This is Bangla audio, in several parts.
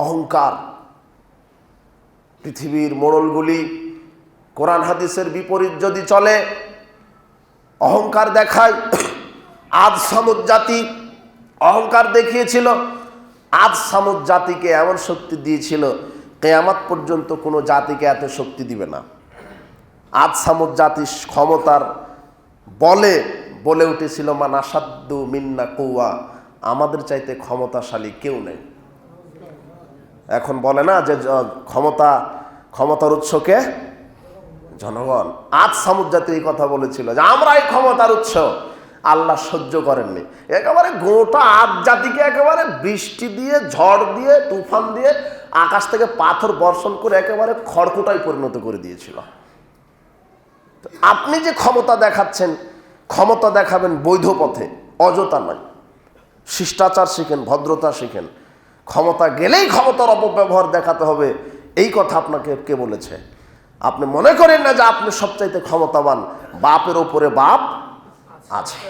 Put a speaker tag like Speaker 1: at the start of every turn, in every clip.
Speaker 1: অহংকার। পৃথিবীর মোড়লগুলি কোরআন হাদিসের বিপরীত যদি চলে, অহংকার দেখায়। আদ সামুদ জাতি অহংকার দেখিয়েছিল। আদ সামুদ জাতিকে এমন শক্তি দিয়েছিল, কিয়ামত পর্যন্ত কোনো জাতিকে এত শক্তি দিবে না। আদ সামুদ জাতি ক্ষমতার বলে বলে উঠেছিল, মান আসাদ্দু মিন্না কুওয়া, আমাদের চাইতে ক্ষমতাশালী কেউ নেই। এখন বলে না যে ক্ষমতার উৎসকে জনগণ। আদ সামুদ জাতি এই কথা বলেছিল যে আমরাই ক্ষমতার উৎস। আল্লাহ সহ্য করেননি, একেবারে গোটা আদ জাতিকে একেবারে বৃষ্টি দিয়ে, ঝড় দিয়ে, তুফান দিয়ে, আকাশ থেকে পাথর বর্ষণ করে একেবারে খড়কুটায় পরিণত করে দিয়েছিল। আপনি যে ক্ষমতা দেখাচ্ছেন, ক্ষমতা দেখাবেন বৈধ পথে, অযথা নয়। শিষ্টাচার শিখেন, ভদ্রতা শিখেন। ক্ষমতা গেলেই ক্ষমতার অপব্যবহার দেখাতে হবে, এই কথা আপনাকে কে বলেছে? আপনি মনে করেন না যে আপনি সবচাইতে ক্ষমতাবান, বাপের ওপরে বাপ আছে,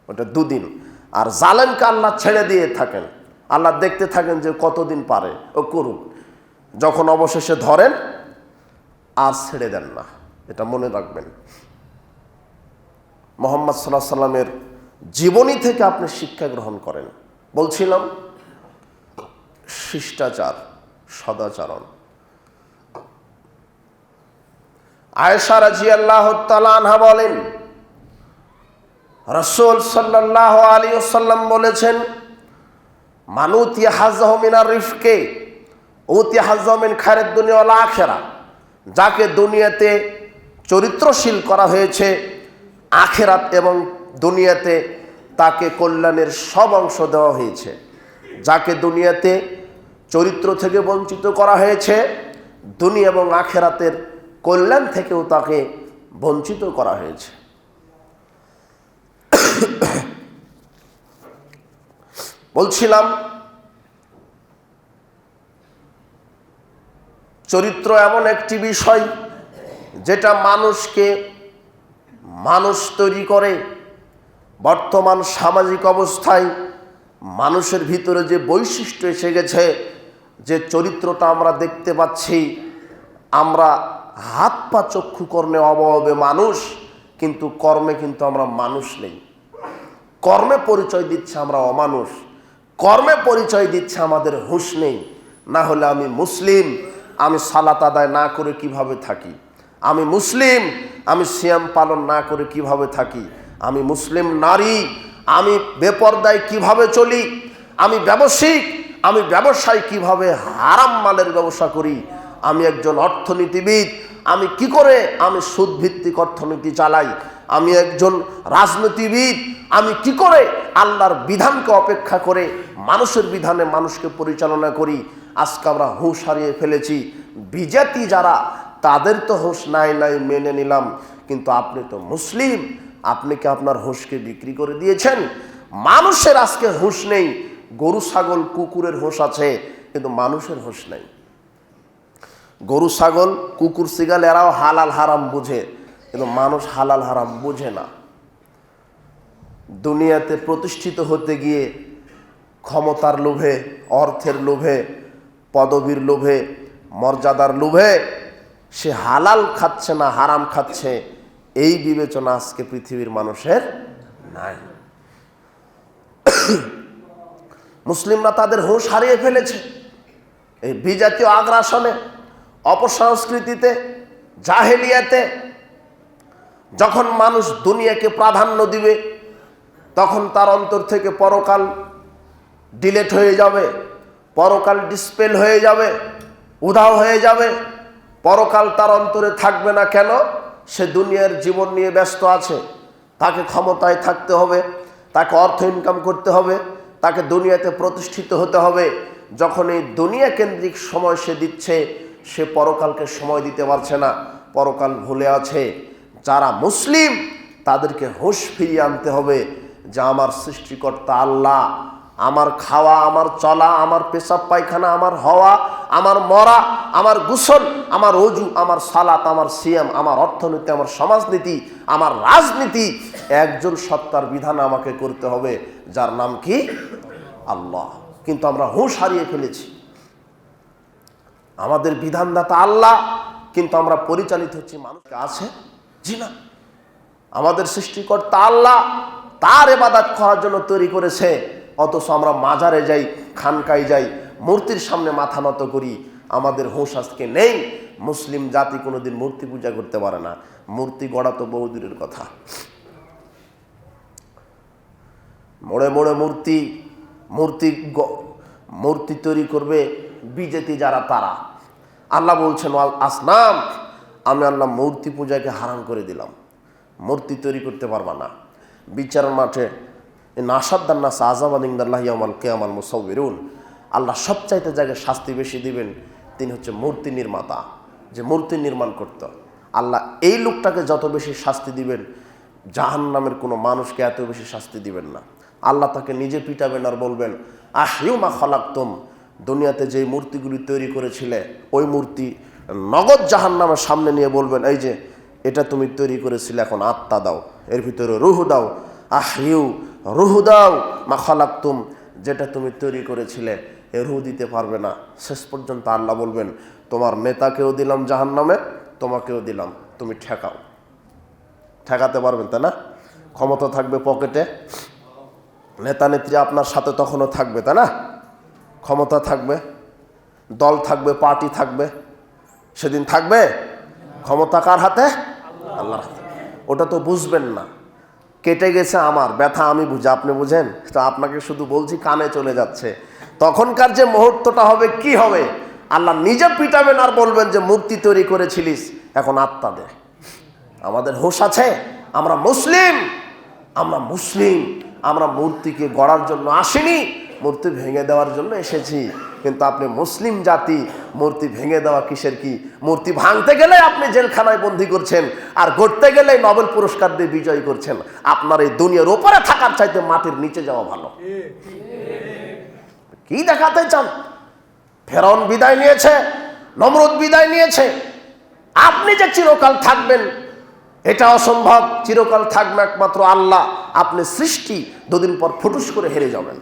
Speaker 1: ওটা দুদিন। আর জালেমকে আল্লাহ ছেড়ে দিয়ে থাকেন, আল্লাহ দেখতে থাকেন যে কতদিন পারে ও করুক। যখন অবশেষে ধরেন আর ছেড়ে দেন না, এটা মনে রাখবেন। মুহাম্মদ সাল্লাল্লাহু আলাইহি সাল্লামের জীবনী থেকে আপনি শিক্ষা গ্রহণ করেন। বলছিলাম শিষ্টাচার, সদাচরণ। আয়েশা রাদিয়াল্লাহু তাআলা আনহা বলেন, রাসূল সাল্লাল্লাহু আলাইহি ওয়াসাল্লাম বলেছেন, মানুতি হাযাহু মিনার রিফকে উতি হাযাহু মিন খায়রিদ দুনিয়া ওয়াল আখিরা। যাকে দুনিয়াতে চরিত্রশীল করা হয়েছে, আখিরাত এবং দুনিয়াতে তাকে কল্যাণের সব অংশ দেওয়া হয়েছে। যাকে দুনিয়াতে চরিত্র থেকে বঞ্চিত করা হয়েছে, দুনিয়া এবং আখিরাতের কল্যাণ থেকেও তাকে বঞ্চিত করা হয়েছে। বলছিলাম চরিত্র এমন একটি বিষয় যেটা মানুষকে মানুষ তৈরি করে। বর্তমান সামাজিক অবস্থায় মানুষের ভিতরে যে বৈশিষ্ট্য এসে গেছে, যে চরিত্রটা আমরা দেখতে পাচ্ছি, আমরা হাত পা চক্ষু কর্ণে অবয়বে মানুষ, কিন্তু কর্মে কিন্তু আমরা মানুষ নেই। কর্মে পরিচয় দিচ্ছে আমরা অমানুষ, কর্মে পরিচয় দিচ্ছে আমাদের হুঁশ নেই। না হলে আমি মুসলিম, আমি সালাত আদায় না করে কিভাবে থাকি? আমি মুসলিম, আমি সিয়াম পালন না করে কিভাবে থাকি? আমি মুসলিম নারী, আমি বেপরদায় কিভাবে চলি? আমি ব্যবসায়িক, আমি ব্যবসায় কিভাবে হারাম মালের ব্যবসা করি? আমি একজন অর্থনীতিবিদ, আমি কি করে আমি সুদভিত্তিক অর্থনীতি চালাই? আমি একজন রাজনীতিবিদ, আমি কি করে আল্লাহর বিধানকে অপেক্ষা করে মানুষের বিধানে মানুষকে পরিচালনা করি? আজকে আমরা হুঁশ হারিয়ে ফেলেছি। বিজাতি যারা, তাদের তো হুঁশ নাই মেনে নিলাম, কিন্তু আপনি তো মুসলিম, আপনি কি আপনার হুঁশকে বিক্রি করে দিয়েছেন? মানুষের আজকে হুঁশ নেই। গরু ছাগল কুকুরের হুঁশ আছে, কিন্তু মানুষের হুঁশ নেই। গরু ছাগল কুকুর শিগাল এরাও হালাল হারাম বুঝে, কিন্তু মানুষ হালাল হারাম বুঝে না। দুনিয়াতে প্রতিষ্ঠিত হতে গিয়ে ক্ষমতার লোভে, অর্থের লোভে, পদবীর লোভে, মর্যাদার লোভে সে হালাল খাচ্ছে না হারাম খাচ্ছে, এই বিবেচনা আজকে পৃথিবীর মানুষের নাই। মুসলিমরা তাদের হুঁশ হারিয়ে ফেলেছে এই বিজাতীয় আগ্রাসনে, অপসংস্কৃতিতে, জাহেলিয়াতে। যখন মানুষ দুনিয়াকে প্রাধান্য দিবে, তখন তার অন্তর থেকে পরকাল ডিলেট হয়ে যাবে, পরকাল ডিসপেল হয়ে যাবে, উধাও হয়ে যাবে। পরকাল তার অন্তরে থাকবে না। কেন? সে দুনিয়ার জীবন নিয়ে ব্যস্ত আছে। তাকে ক্ষমতায় থাকতে হবে, তাকে অর্থ ইনকাম করতে হবে, তাকে দুনিয়াতে প্রতিষ্ঠিত হতে হবে। যখন এই দুনিয়া কেন্দ্রিক সময় সে দিচ্ছে, সে পরকালকে সময় দিতে পারছে না, পরকাল ভুলে আছে। যারা মুসলিম তাদেরকে হুঁশ ফিরিয়ে আনতে হবে যে আমার সৃষ্টিকর্তা আল্লাহ, আমার খাওয়া, আমার চলা, আমার পেশাব পায়খানা, আমার হওয়া, আমার মরা, আমার গোসল, আমার ওযু, আমার সালাত, আমার সিয়াম, আমার অর্থনীতি, আমার সমাজনীতি, আমার রাজনীতি, একজন সত্তার বিধান আমাকে করতে হবে, যার নাম কি? আল্লাহ। কিন্তু আমরা হুঁশ হারিয়ে ফেলেছি। আমাদের বিধানদাতা আল্লাহ, কিন্তু আমরা পরিচালিত হচ্ছি মানুষ আছে। জি না, আমাদের সৃষ্টিকর্তা আল্লাহ তার ইবাদত করার জন্য তৈরি করেছে, অথচ আমরা মাজারে যাই, খানকায় যাই, মূর্তির সামনে মাথা নত করি। আমাদের হুঁশ আজকে নেই। মুসলিম জাতি কোনোদিন মূর্তি পূজা করতে পারে না, মূর্তি গড়া তো বহু দূরের কথা। মোড়ে মোড়ে মূর্তি মূর্তি মূর্তি তৈরি করবে বিজেপি যারা, তারা। আল্লাহ বলছেন ওয়াল আসনাম, আমি আল্লাহ মূর্তি পূজাকে হারাম করে দিলাম, মূর্তি তৈরি করতে পারবা না। বিচারের মাঠে নাসাদ্দান্নাস আযাবান ইনদাল্লাহি ইয়াওমাল কিয়ামাল মুসাউবিরুন, আল্লাহ সবচাইতে জায়গায় শাস্তি বেশি দিবেন, তিনি হচ্ছে মূর্তি নির্মাতা, যে মূর্তি নির্মাণ করত। আল্লাহ এই লোকটাকে যত বেশি শাস্তি দিবেন, জাহান্নামের কোনো মানুষকে এত বেশি শাস্তি দিবেন না। আল্লাহ তাকে নিজে পিটাবেন আর বলবেন আহিউ মা খালাকতুম, দুনিয়াতে যেই মূর্তিগুলি তৈরি করেছিলে ওই মূর্তি নগদ জাহান্নামের সামনে নিয়ে বলবেন, এই যে এটা তুমি তৈরি করেছিলে, এখন আত্মা দাও, এর ভিতরে রুহ দাও। আহিউ, রুহ দাও, মা খালাকতুম, যেটা তুমি তৈরি করেছিলে এ রুহ দিতে পারবে না। শেষ পর্যন্ত আল্লাহ বলবেন তোমার নেতাকেও দিলাম জাহান্নামে, তোমাকেও দিলাম, তুমি ঠেকাও। ঠেকাতে পারবেন তাই না? ক্ষমতা থাকবে পকেটে, নেতা নেত্রী আপনার সাথে তখনও থাকবে তাই না? ক্ষমতা থাকবে, দল থাকবে, পার্টি থাকবে, সেদিন থাকবে ক্ষমতা কার হাতে? আল্লাহর হাতে। ওটা তো বুঝবেন না, কেটে গেছে আমার ব্যথা আমি বুঝি, আপনি বুঝেন তো? আপনাকে শুধু বলছি, কানে চলে যাচ্ছে। তখনকার যে মুহূর্তটা হবে, কি হবে? আল্লাহ নিজে পিটাবেন আর বলবেন যে মূর্তি তৈরি করেছিলিস, এখন আত্মা দে। আমাদের হুঁশ আছে? আমরা মুসলিম, আমরা মুসলিম, আমরা মূর্তিকে গড়ার জন্য আসিনি, মূর্তি ভেঙে দেওয়ার জন্য এসেছি। কিন্তু আপনি মুসলিম জাতি, মূর্তি ভেঙে দেওয়া কিসের কি? মূর্তি ভাঙতে গেলে আপনি জেলখানায় বন্দী করছেন, আর গড়তে গেলে নোবেল পুরস্কার দিয়ে বিজয়ী করছেন। আপনার এই দুনিয়ার উপরে থাকার চাইতে মাটির নিচে যাওয়া ভালো। কি দেখাতে চান? ফেরাউন বিদায় নিয়েছে, নমরুদ বিদায় নিয়েছে, আপনি যে চিরকাল থাকবেন এটা অসম্ভব। চিরকাল থাকবে একমাত্র আল্লাহ। আপনি সৃষ্টি, দুদিন পর ফুটুস করে হেরে যাবেন,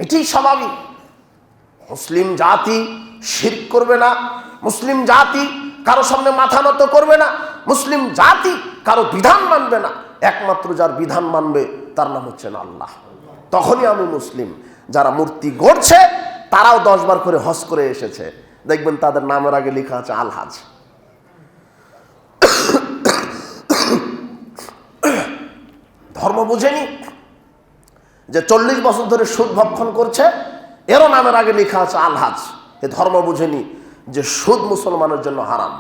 Speaker 1: এটাই স্বাভাবিক। মুসলিম জাতি শিরক করবে না, মুসলিম জাতি কারো সামনে মাথা নত করবে না, মুসলিম জাতি কারো বিধান মানবে না। একমাত্র যার বিধান মানবে তার নাম হচ্ছেন আল্লাহ। তখনই আমি মুসলিম। যারা মূর্তি গড়ছে তারাও 10 বার করে হজ করে এসেছে, দেখবেন তাদের নামের আগে লেখা আছে আলহাজ। ধর্ম বুঝেনি যে 40 বছর ধরে সুদ ভক্ষণ করছে, এরও নামের আগে লেখা আছে আলহাজ। এ ধর্ম বুঝেনি যে সুদ মুসলমানের জন্য হারাম।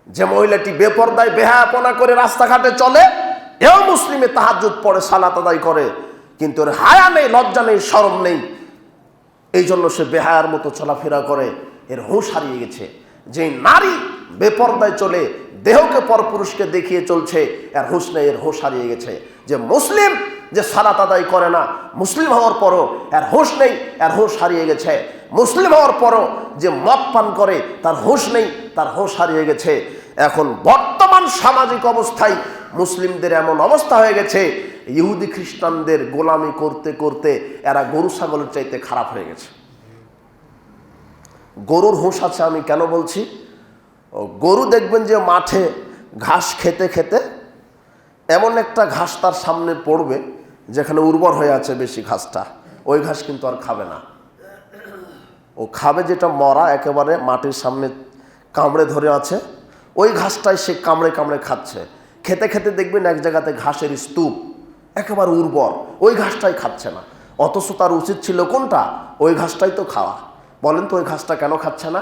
Speaker 1: যে মহিলাটি বেপরদায় বেহায়াপনা করে রাস্তাঘাটে চলে, এও মুসলিমে তাহাজ্জুদ পড়ে, সালাত আদায় করে, কিন্তু এর হায়া নেই, লজ্জা নেই, শরম নেই, এই জন্য সে বেহায়ার মতো চলাফেরা করে। এর হুঁশ হারিয়ে গেছে। যে নারী বেপরদায় চলে, দেহকে পরপুরুষকে দেখিয়ে চলছে, এর হুঁশ নেই, এর হুঁশ হারিয়ে গেছে। যে মুসলিম, যে সালাত আদায় করে না, মুসলিম হওয়ার পরও এর হুঁশ নেই, এর হুঁশ হারিয়ে গেছে। মুসলিম হওয়ার পরও যে মদ পান করে, তার হুঁশ নেই, তার হুঁশ হারিয়ে গেছে। এখন বর্তমান সামাজিক অবস্থায় মুসলিমদের এমন অবস্থা হয়ে গেছে, ইহুদি খ্রিস্টানদের গোলামি করতে করতে এরা গরু ছাগলের চাইতে খারাপ হয়ে গেছে। গরুর হুঁশ আছে আমি কেন বলছি? গরু দেখবেন যে মাঠে ঘাস খেতে খেতে এমন একটা ঘাস তার সামনে পড়বে যেখানে উর্বর হয়ে আছে বেশি ঘাসটা, ওই ঘাস কিন্তু আর খাবে না। ও খাবে যেটা মরা, একেবারে মাটির সামনে কামড়ে ধরে আছে, ওই ঘাসটাই সে কামড়ে কামড়ে খাচ্ছে। খেতে খেতে দেখবেন এক জায়গাতে ঘাসের স্তূপ, একেবারে উর্বর, ওই ঘাসটাই খাচ্ছে না। অথচ তার উচিত ছিল কোনটা? ওই ঘাসটাই তো খাওয়া। বলেন তো ওই ঘাসটা কেন খাচ্ছে না?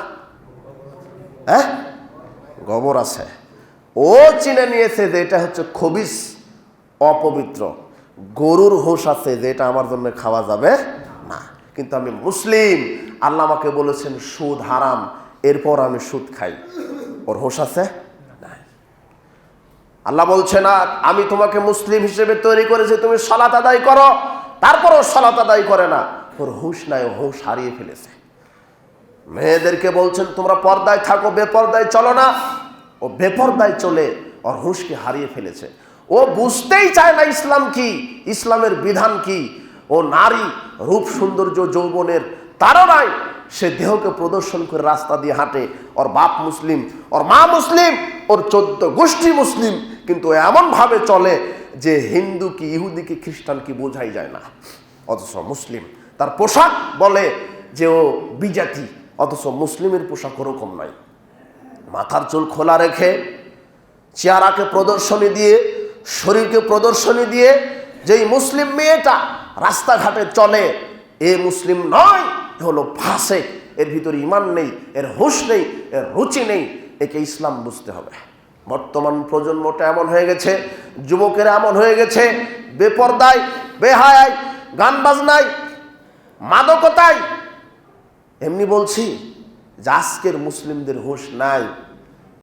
Speaker 1: হ্যাঁ, গোবর আছে। ও চিনে নিয়েছে যে এটা হচ্ছে খবিস, অপবিত্র। গরুর হুঁশ আছে যে এটা আমার জন্য খাওয়া যাবে না। কিন্তু আমি মুসলিম, আল্লাহ আমাকে বলেছেন সুদ হারাম, এরপর আমি সুদ খাই। ওর হুঁশ আছে? আল্লাহ বলছে না আমি তোমাকে মুসলিম হিসেবে তৈরি করেছি, তুমি সালাত আদায় করো, তারপরও সালাত আদায় করে না। ওর হুঁশ নাই, ও হুঁশ হারিয়ে ফেলেছে। মেয়েদেরকে বলছেন তোমরা পর্দায় থাকো, বেপর্দায় চলো না। ও বেপর্দায় চলে ওর হুঁশকে হারিয়ে ফেলেছে। ও বুঝতেই চায় না ইসলাম কি, ইসলামের বিধান কি। ও নারী রূপ সৌন্দর্য যৌবনের তাড়নায় সে দেহকে প্রদর্শন করে রাস্তা দিয়ে হাঁটে। ওর বাপ মুসলিম, ওর মা মুসলিম, ওর 14 গোষ্ঠী মুসলিম, কিন্তু এমন ভাবে চলে যে হিন্দু কি ইহুদি কি খ্রিস্টান কি বোঝাই যায় না, অথচ মুসলিম। তার পোশাক বলে যে ও বিজাতি, অথচ মুসলিমের পোশাক ওরকম নয়। মাথার চুল খোলা রেখে, চেহারাকে প্রদর্শনী দিয়ে, শরীরকে প্রদর্শনী দিয়ে যেই মুসলিম মেয়েটা রাস্তাঘাটে চলে, এ মুসলিম নয়, এ হলো ফাসেক। এর ভিতরে ঈমান নেই, এর হুঁশ নেই, এর রুচি নেই। একে ইসলাম বুঝতে হবে। বর্তমান প্রজন্মটা এমন হয়ে গেছে, যুবকেরা এমন হয়ে গেছে, বেপরদায়, বেহায়ায়, গান বাজনায়, মাদকতায়। এমনি বলছি যে আজকের মুসলিমদের হুঁশ নাই।